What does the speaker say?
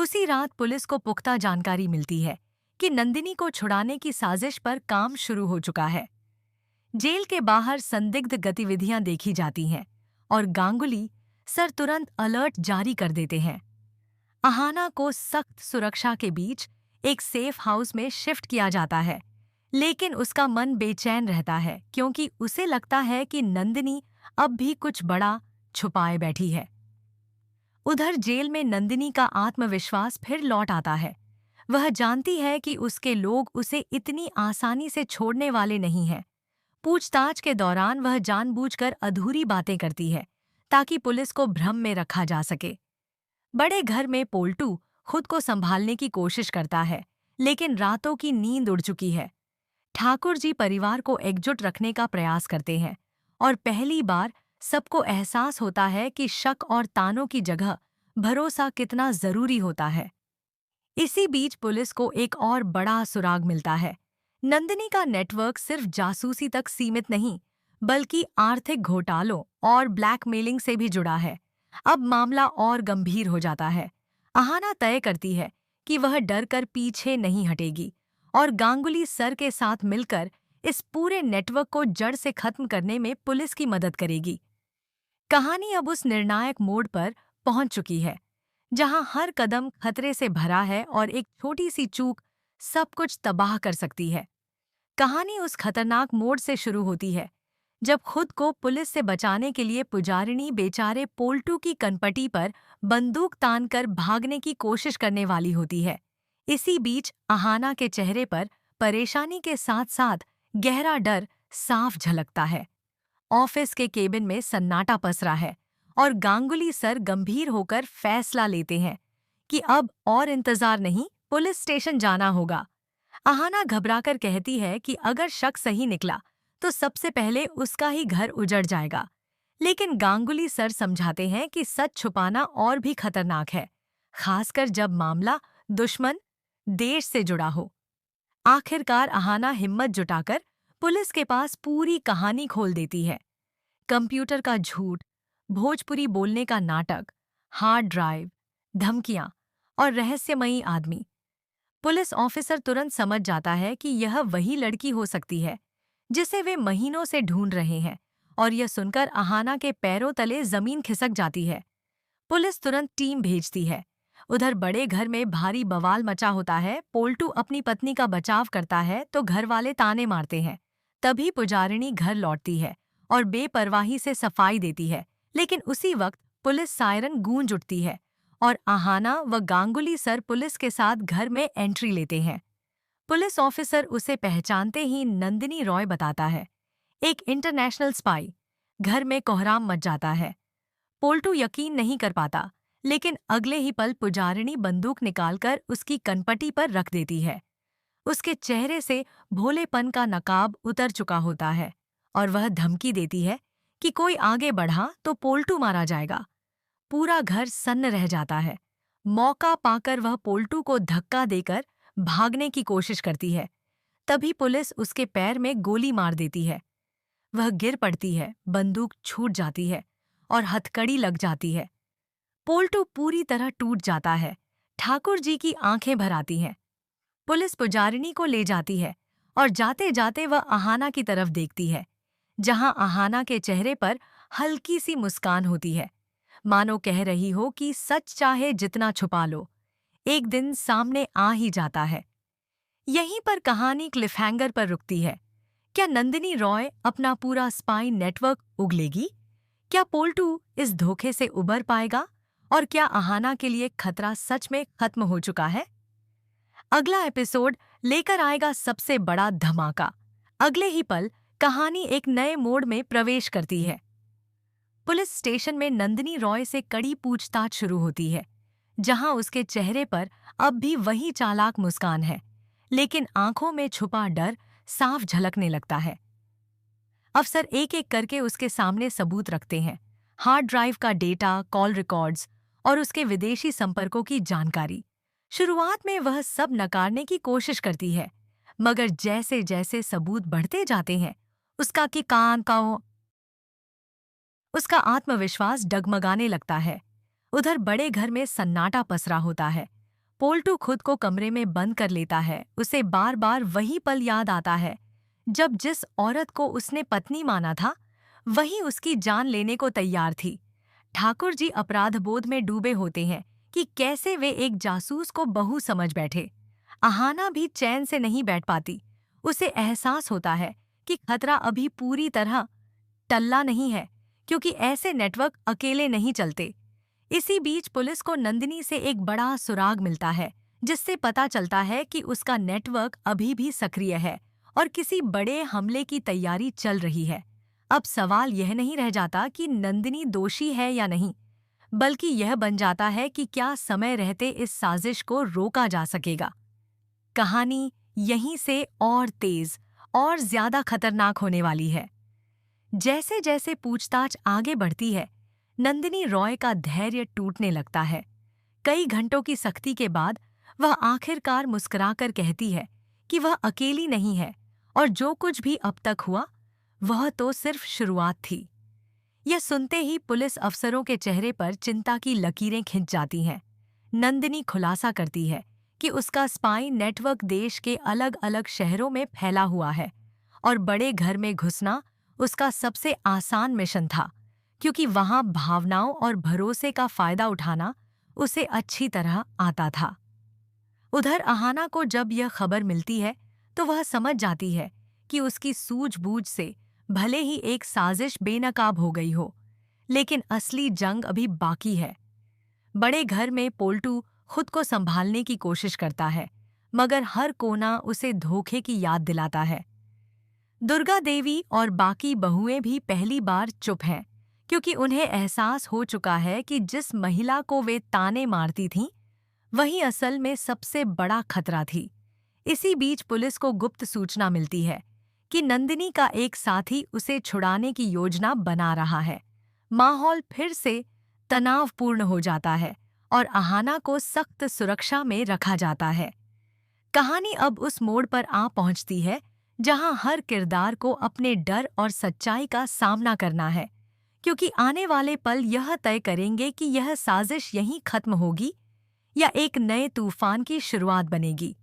उसी रात पुलिस को पुख्ता जानकारी मिलती है कि नंदिनी को छुड़ाने की साजिश पर काम शुरू हो चुका है। जेल के बाहर संदिग्ध गतिविधियां देखी जाती हैं और गांगुली सर तुरंत अलर्ट जारी कर देते हैं। अहाना को सख्त सुरक्षा के बीच एक सेफ हाउस में शिफ्ट किया जाता है, लेकिन उसका मन बेचैन रहता है क्योंकि उसे लगता है कि नंदिनी अब भी कुछ बड़ा छुपाए बैठी है। उधर जेल में नंदिनी का आत्मविश्वास फिर लौट आता है। वह जानती है कि उसके लोग उसे इतनी आसानी से छोड़ने वाले नहीं हैं। पूछताछ के दौरान वह जानबूझकर अधूरी बातें करती है ताकि पुलिस को भ्रम में रखा जा सके। बड़े घर में पोल्टू खुद को संभालने की कोशिश करता है, लेकिन रातों की नींद उड़ चुकी है। ठाकुर जी परिवार को एकजुट रखने का प्रयास करते हैं और पहली बार सबको एहसास होता है कि शक और तानों की जगह भरोसा कितना जरूरी होता है। इसी बीच पुलिस को एक और बड़ा सुराग मिलता है। नंदिनी का नेटवर्क सिर्फ जासूसी तक सीमित नहीं, बल्कि आर्थिक घोटालों और ब्लैकमेलिंग से भी जुड़ा है। अब मामला और गंभीर हो जाता है। अहाना तय करती है कि वह डर कर पीछे नहीं हटेगी और गांगुली सर के साथ मिलकर इस पूरे नेटवर्क को जड़ से खत्म करने में पुलिस की मदद करेगी। कहानी अब उस निर्णायक मोड़ पर पहुंच चुकी है जहां हर कदम खतरे से भरा है और एक छोटी सी चूक सब कुछ तबाह कर सकती है। कहानी उस खतरनाक मोड़ से शुरू होती है जब खुद को पुलिस से बचाने के लिए पुजारिनी बेचारे पोल्टू की कनपटी पर बंदूक तान कर भागने की कोशिश करने वाली होती है। इसी बीच अहाना के चेहरे पर परेशानी के साथ साथ गहरा डर साफ झलकता है। ऑफिस के केबिन में सन्नाटा पसरा है और गांगुली सर गंभीर होकर फैसला लेते हैं कि अब और इंतजार नहीं, पुलिस स्टेशन जाना होगा। अहाना घबराकर कहती है कि अगर शक सही निकला तो सबसे पहले उसका ही घर उजड़ जाएगा। लेकिन गांगुली सर समझाते हैं कि सच छुपाना और भी खतरनाक है, खासकर जब मामला दुश्मन देश से जुड़ा हो। आखिरकार अहाना हिम्मत जुटाकर पुलिस के पास पूरी कहानी खोल देती है। कंप्यूटर का झूठ, भोजपुरी बोलने का नाटक, हार्ड ड्राइव, धमकियां और रहस्यमयी आदमी। पुलिस ऑफिसर तुरंत समझ जाता है कि यह वही लड़की हो सकती है जिसे वे महीनों से ढूंढ रहे हैं, और यह सुनकर अहाना के पैरों तले जमीन खिसक जाती है। पुलिस तुरंत टीम भेजती है। उधर बड़े घर में भारी बवाल मचा होता है। पोल्टू अपनी पत्नी का बचाव करता है तो घर वाले ताने मारते हैं। तभी पुजारिनी घर लौटती है और बेपरवाही से सफाई देती है, लेकिन उसी वक्त पुलिस सायरन गूंज उठती है और अहाना व गांगुली सर पुलिस के साथ घर में एंट्री लेते हैं। पुलिस ऑफिसर उसे पहचानते ही नंदिनी रॉय बताता है, एक इंटरनेशनल स्पाई। घर में कोहराम मच जाता है। पोल्टू यकीन नहीं कर पाता, लेकिन अगले ही पल पुजारिनी बंदूक निकालकर उसकी कनपटी पर रख देती है। उसके चेहरे से भोलेपन का नकाब उतर चुका होता है और वह धमकी देती है कि कोई आगे बढ़ा तो पोल्टू मारा जाएगा। पूरा घर सन्न रह जाता है। मौका पाकर वह पोल्टू को धक्का देकर भागने की कोशिश करती है। तभी पुलिस उसके पैर में गोली मार देती है। वह गिर पड़ती है, बंदूक छूट जाती है और हथकड़ी लग जाती है। पोल्टू पूरी तरह टूट जाता है। ठाकुर जी की आंखें भर आती हैं। पुलिस पुजारिनी को ले जाती है और जाते जाते वह अहाना की तरफ देखती है, जहां अहाना के चेहरे पर हल्की सी मुस्कान होती है, मानो कह रही हो कि सच चाहे जितना छुपा लो, एक दिन सामने आ ही जाता है। यहीं पर कहानी क्लिफहैंगर पर रुकती है। क्या नंदिनी रॉय अपना पूरा स्पाई नेटवर्क उगलेगी? क्या पोल्टू इस धोखे से उबर पाएगा? और क्या अहाना के लिए खतरा सच में खत्म हो चुका है? अगला एपिसोड लेकर आएगा सबसे बड़ा धमाका। अगले ही पल कहानी एक नए मोड़ में प्रवेश करती है। पुलिस स्टेशन में नंदिनी रॉय से कड़ी पूछताछ शुरू होती है, जहां उसके चेहरे पर अब भी वही चालाक मुस्कान है, लेकिन आंखों में छुपा डर साफ झलकने लगता है। अफसर एक एक करके उसके सामने सबूत रखते हैं, हार्ड ड्राइव का डेटा, कॉल रिकॉर्ड्स और उसके विदेशी संपर्कों की जानकारी। शुरुआत में वह सब नकारने की कोशिश करती है, मगर जैसे जैसे सबूत बढ़ते जाते हैं, उसका आत्मविश्वास डगमगाने लगता है। उधर बड़े घर में सन्नाटा पसरा होता है। पोल्टू खुद को कमरे में बंद कर लेता है। उसे बार बार वही पल याद आता है जब जिस औरत को उसने पत्नी माना था वही उसकी जान लेने को तैयार थी। ठाकुर जी अपराधबोध में डूबे होते हैं कि कैसे वे एक जासूस को बहू समझ बैठे। अहाना भी चैन से नहीं बैठ पाती। उसे एहसास होता है कि खतरा अभी पूरी तरह टल्ला नहीं है, क्योंकि ऐसे नेटवर्क अकेले नहीं चलते। इसी बीच पुलिस को नंदिनी से एक बड़ा सुराग मिलता है, जिससे पता चलता है कि उसका नेटवर्क अभी भी सक्रिय है और किसी बड़े हमले की तैयारी चल रही है। अब सवाल यह नहीं रह जाता कि नंदिनी दोषी है या नहीं, बल्कि यह बन जाता है कि क्या समय रहते इस साजिश को रोका जा सकेगा। कहानी यहीं से और तेज और ज्यादा खतरनाक होने वाली है। जैसे जैसे पूछताछ आगे बढ़ती है, नंदिनी रॉय का धैर्य टूटने लगता है। कई घंटों की सख्ती के बाद वह आखिरकार मुस्कुराकर कहती है कि वह अकेली नहीं है और जो कुछ भी अब तक हुआ वह तो सिर्फ शुरुआत थी। यह सुनते ही पुलिस अफसरों के चेहरे पर चिंता की लकीरें खिंच जाती हैं। नंदिनी खुलासा करती है कि उसका स्पाई नेटवर्क देश के अलग अलग शहरों में फैला हुआ है और बड़े घर में घुसना उसका सबसे आसान मिशन था, क्योंकि वहां भावनाओं और भरोसे का फायदा उठाना उसे अच्छी तरह आता था। उधर अहाना को जब यह खबर मिलती है तो वह समझ जाती है कि उसकी सूझबूझ से भले ही एक साजिश बेनकाब हो गई हो, लेकिन असली जंग अभी बाकी है। बड़े घर में पोल्टू खुद को संभालने की कोशिश करता है, मगर हर कोना उसे धोखे की याद दिलाता है। दुर्गा देवी और बाकी बहुएं भी पहली बार चुप हैं, क्योंकि उन्हें एहसास हो चुका है कि जिस महिला को वे ताने मारती थीं, वही असल में सबसे बड़ा खतरा थी। इसी बीच पुलिस को गुप्त सूचना मिलती है कि नंदिनी का एक साथी उसे छुड़ाने की योजना बना रहा है। माहौल फिर से तनावपूर्ण हो जाता है और अहाना को सख्त सुरक्षा में रखा जाता है। कहानी अब उस मोड़ पर आ पहुंचती है जहां हर किरदार को अपने डर और सच्चाई का सामना करना है, क्योंकि आने वाले पल यह तय करेंगे कि यह साजिश यहीं खत्म होगी या एक नए तूफान की शुरुआत बनेगी।